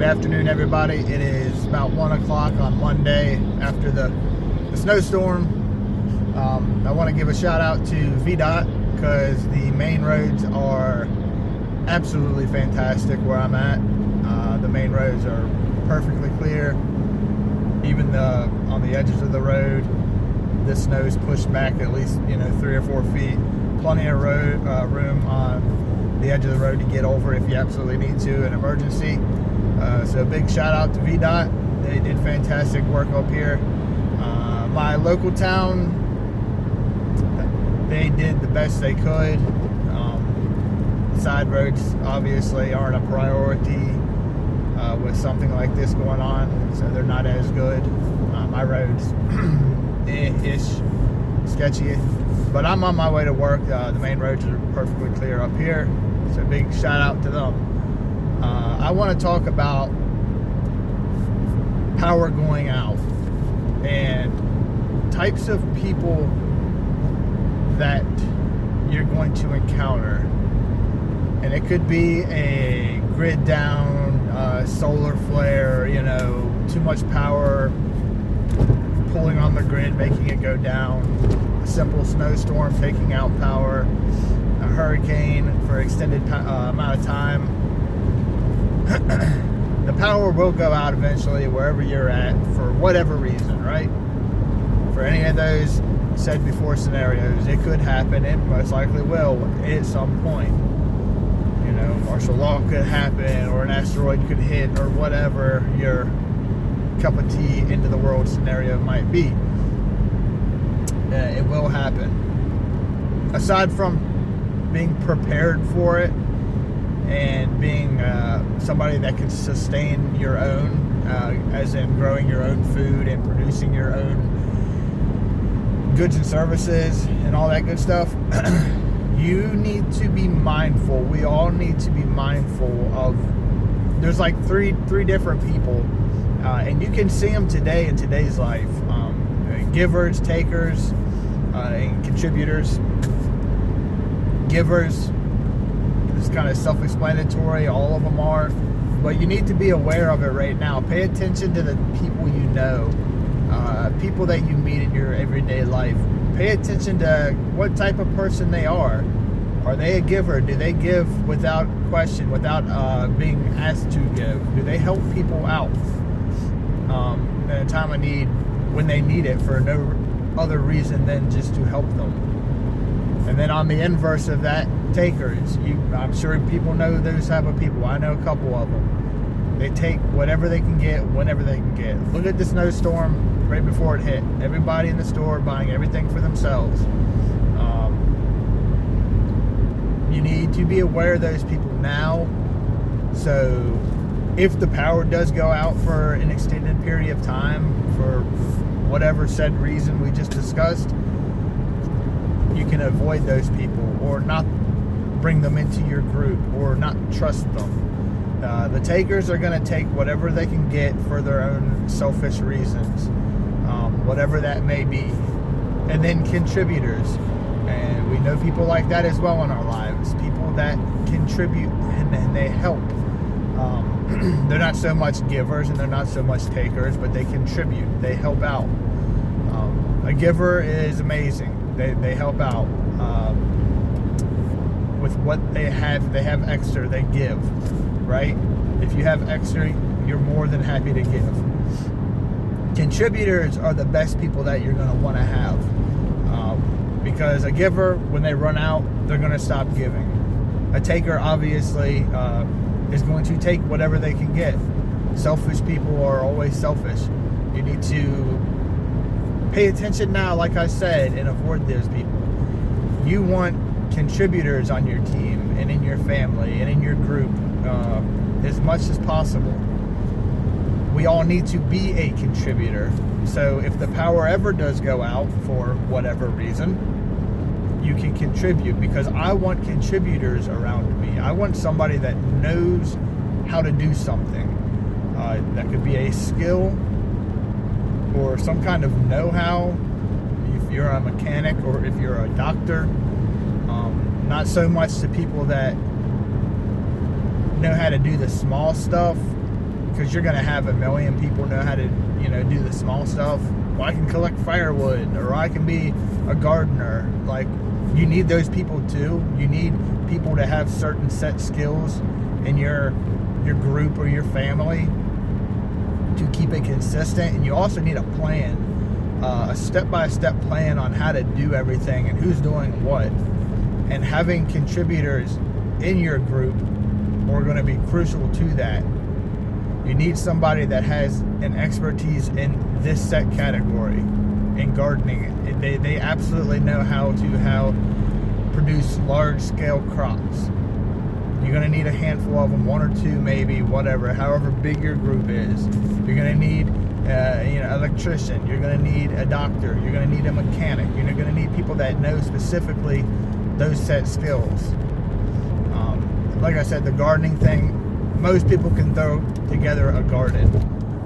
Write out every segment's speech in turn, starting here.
Good afternoon, everybody. It is about 1 o'clock on Monday after the snowstorm. I want to give a shout out to VDOT because the main roads are absolutely fantastic where I'm at. The main roads are perfectly clear. Even on the edges of the road, the snow's pushed back at least 3 or 4 feet. Plenty of room on the edge of the road to get over if you absolutely need to in emergency. So a big shout out to VDOT. They did fantastic work up here. My local town, they did the best they could. Side roads obviously aren't a priority with something like this going on, so they're not as good. My roads ish sketchy, but I'm on my way to work. The main roads are perfectly clear up here, so big shout out to them. I want to talk about power going out and types of people that you're going to encounter. And it could be a grid down, solar flare, too much power pulling on the grid, making it go down, a simple snowstorm taking out power, a hurricane for extended amount of time. The power will go out eventually wherever you're at for whatever reason, right? For any of those said before scenarios, it could happen. It most likely will at some point. Martial law could happen, or an asteroid could hit, or whatever your cup of tea into the world scenario might be. It will happen. Aside from being prepared for it and being somebody that can sustain your own, as in growing your own food and producing your own goods and services and all that good stuff, you need to be mindful. We all need to be mindful of, there's like three different people, and you can see them today in today's life. Givers, takers, and contributors. Givers, it's kind of self-explanatory, all of them are, but you need to be aware of it right now. Pay attention to the people you know, people that you meet in your everyday life. Pay attention to what type of person they are. Are they a giver? Do they give without question, without being asked to give? Do they help people out in a time of need when they need it for no other reason than just to help them? And then on the inverse of that, takers. I'm sure people know those type of people. I know a couple of them. They take whatever they can get, whenever they can get. Look at the snowstorm right before it hit. Everybody in the store buying everything for themselves. You need to be aware of those people now. So if the power does go out for an extended period of time, for whatever said reason we just discussed, you can avoid those people or not bring them into your group or not trust them. The takers are going to take whatever they can get for their own selfish reasons, whatever that may be. And then contributors. And we know people like that as well in our lives. People that contribute and they help. They're not so much givers and they're not so much takers, but they contribute. They help out. A giver is amazing. They help out with what they have. If they have extra, they give, right? If you have extra, you're more than happy to give. Contributors are the best people that you're going to want to have, because a giver, when they run out, they're going to stop giving. A taker, obviously, is going to take whatever they can get. Selfish people are always selfish. You need to pay attention now, like I said, and avoid those people. You want contributors on your team and in your family and in your group as much as possible. We all need to be a contributor. So if the power ever does go out for whatever reason, you can contribute, because I want contributors around me. I want somebody that knows how to do something. That could be a skill or some kind of know-how. If you're a mechanic or if you're a doctor, not so much to people that know how to do the small stuff, because you're going to have a million people know how to, do the small stuff. Well, I can collect firewood, or I can be a gardener. Like, you need those people too. You need people to have certain set skills in your group or your family to keep it consistent. And you also need a plan, a step-by-step plan on how to do everything and who's doing what. And having contributors in your group are going to be crucial to that. You need somebody that has an expertise in this set category in gardening. They absolutely know how to produce large-scale crops. You're going to need a handful of them, one or two maybe, whatever, however big your group is. You're going to need electrician. You're going to need a doctor. You're going to need a mechanic. You're going to need people that know specifically those set skills. Like I said, the gardening thing, most people can throw together a garden,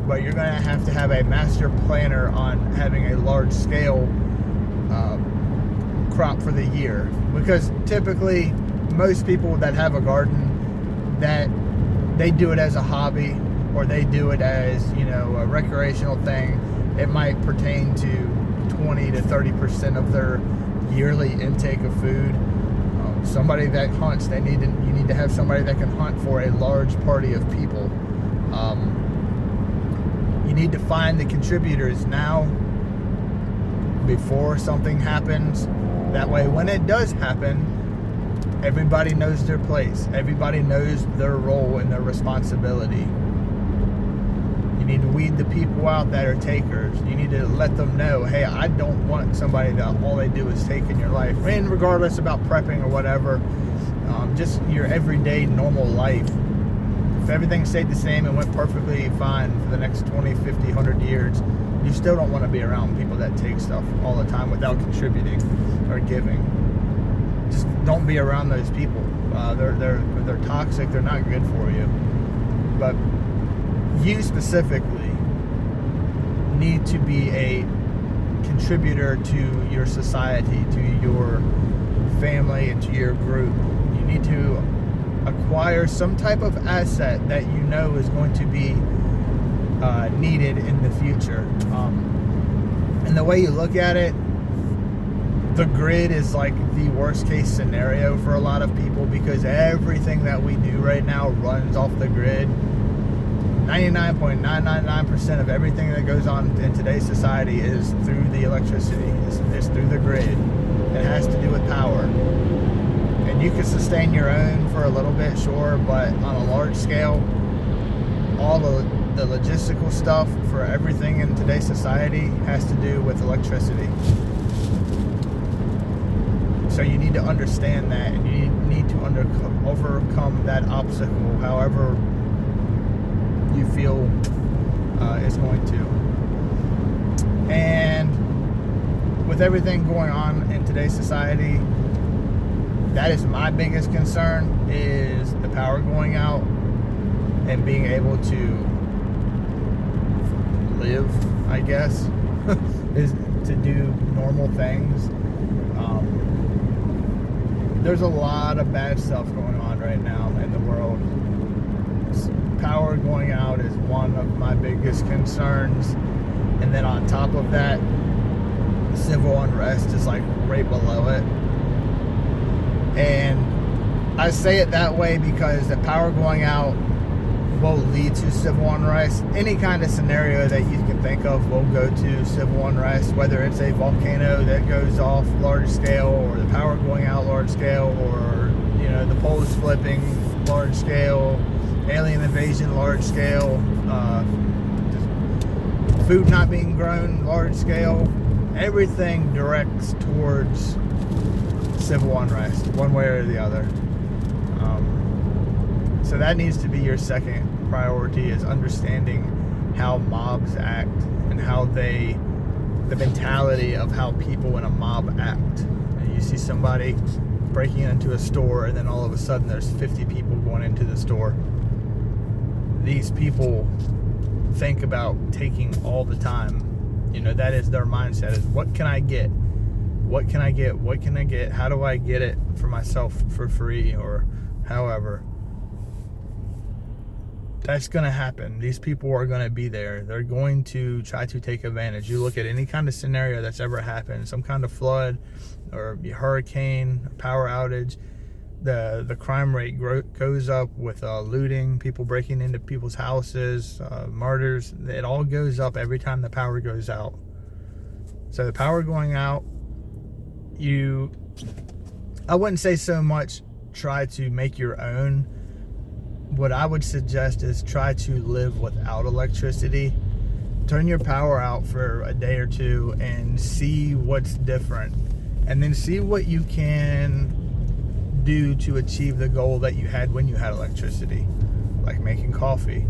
but you're going to have a master planner on having a large scale crop for the year, because typically most people that have a garden, that they do it as a hobby, or they do it as a recreational thing. It might pertain to 20 to 30% of their yearly intake of food. Somebody that hunts, you need to have somebody that can hunt for a large party of people. You need to find the contributors now before something happens. That way, when it does happen, everybody knows their place. Everybody knows their role and their responsibility. You need to weed the people out that are takers. You need to let them know, hey, I don't want somebody that all they do is take in your life. And regardless about prepping or whatever, just your everyday normal life. If everything stayed the same and went perfectly fine for the next 20, 50, 100 years, you still don't want to be around people that take stuff all the time without contributing or giving. Just don't be around those people. They're toxic. They're not good for you. But you specifically need to be a contributor to your society, to your family, and to your group. You need to acquire some type of asset that you know is going to be needed in the future. And the way you look at it, the grid is like the worst case scenario for a lot of people, because everything that we do right now runs off the grid. 99.999% of everything that goes on in today's society is through the electricity. It's through the grid. It has to do with power. And you can sustain your own for a little bit, sure, but on a large scale, all the logistical stuff for everything in today's society has to do with electricity. So you need to understand that, and you need to overcome that obstacle, however you feel is going to. And with everything going on in today's society, that is my biggest concern, is the power going out and being able to live, I guess, is to do normal things. There's a lot of bad stuff going on right now in the world. Power going out is one of my biggest concerns, and then on top of that, civil unrest is like right below it. And I say it that way because the power going out will lead to civil unrest. Any kind of scenario that you can think of will go to civil unrest, whether it's a volcano that goes off large scale, or the power going out large scale, or the poles flipping large scale, alien invasion large scale, food not being grown large scale. Everything directs towards civil unrest, one way or the other. So that needs to be your second priority, is understanding how mobs act and how the mentality of how people in a mob act. And you see somebody breaking into a store, and then all of a sudden there's 50 people going into the store. These people think about taking all the time. That is their mindset, is what can I get? What can I get? What can I get? How do I get it for myself for free, or however? That's going to happen. These people are going to be there. They're going to try to take advantage. You look at any kind of scenario that's ever happened, some kind of flood or hurricane, power outage, the crime rate goes up with looting, people breaking into people's houses, murders. It all goes up every time the power goes out. So the power going out, I wouldn't say so much try to make your own. What I would suggest is try to live without electricity. Turn your power out for a day or two and see what's different. And then see what you can do to achieve the goal that you had when you had electricity. Like making coffee.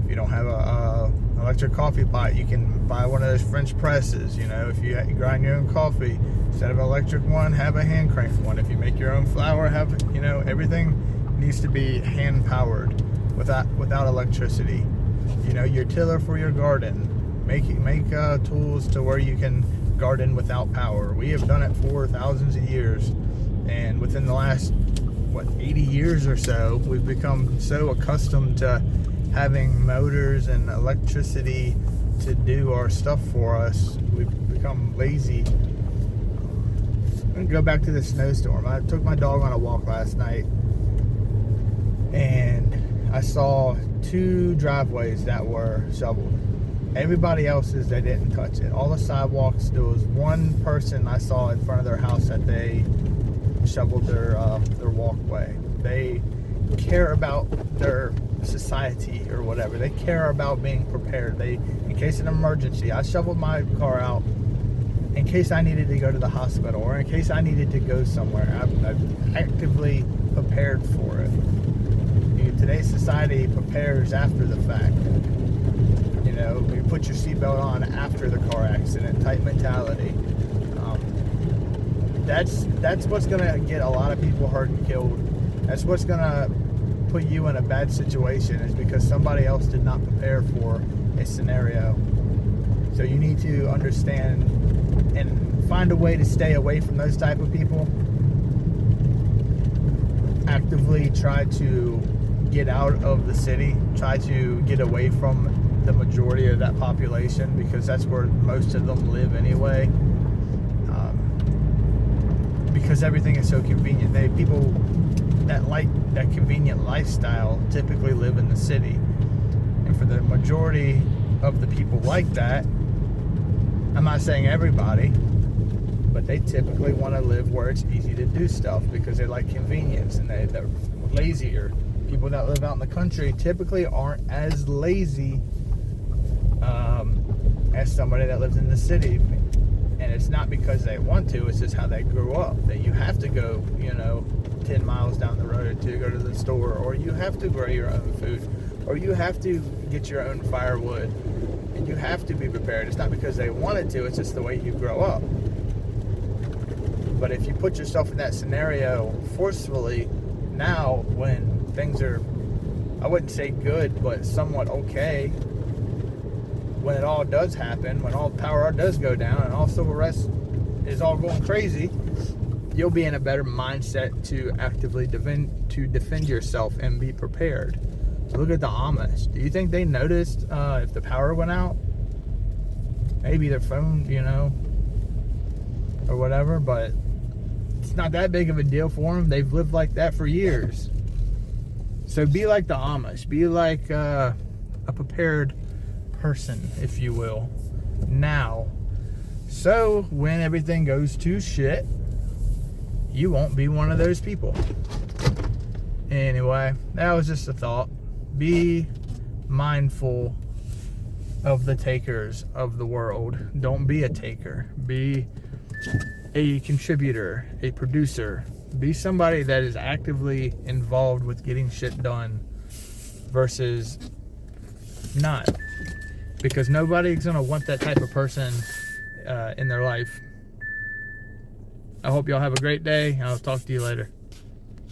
If you don't have a electric coffee pot, you can buy one of those French presses. You know, if you grind your own coffee, instead of an electric one, have a hand cranked one. If you make your own flour, have, you know, everything needs to be hand powered without electricity. You know, your tiller for your garden, make tools to where you can garden without power. We have done it for thousands of years, and within the last 80 years or so, we've become so accustomed to having motors and electricity to do our stuff for us. We've become lazy. I'm gonna go back to the snowstorm. I took my dog on a walk last night, and I saw 2 driveways that were shoveled. Everybody else's, they didn't touch it. All the sidewalks, there was one person I saw in front of their house that they shoveled their walkway. They care about their society or whatever. They care about being prepared. In case of an emergency, I shoveled my car out in case I needed to go to the hospital or in case I needed to go somewhere. I've actively prepared for it. Today's society prepares after the fact. You know, you put your seatbelt on after the car accident type mentality. That's what's gonna get a lot of people hurt and killed. That's what's gonna put you in a bad situation, is because somebody else did not prepare for a scenario. So you need to understand and find a way to stay away from those type of people. Actively try to get out of the city, try to get away from the majority of that population, because that's where most of them live anyway. Because everything is so convenient. People that like that convenient lifestyle typically live in the city. And for the majority of the people like that, I'm not saying everybody, but they typically want to live where it's easy to do stuff because they like convenience and they're lazier. People that live out in the country typically aren't as lazy as somebody that lives in the city. And it's not because they want to, it's just how they grew up. That you have to go, 10 miles down the road to go to the store, or you have to grow your own food, or you have to get your own firewood, and you have to be prepared. It's not because they wanted to, it's just the way you grow up. But if you put yourself in that scenario forcefully, now when things are, I wouldn't say good, but somewhat okay, when it all does happen, when all power does go down and all civil rest is all going crazy, you'll be in a better mindset to actively defend yourself and be prepared. So look at the Amish. Do you think they noticed if the power went out? Maybe their phone, or whatever, but it's not that big of a deal for them. They've lived like that for years. So be like the Amish. Be like a prepared person, if you will, now. So when everything goes to shit, you won't be one of those people. Anyway, that was just a thought. Be mindful of the takers of the world. Don't be a taker. Be a contributor, a producer. Be somebody that is actively involved with getting shit done versus not. Because nobody's going to want that type of person in their life. I hope y'all have a great day. I'll talk to you later.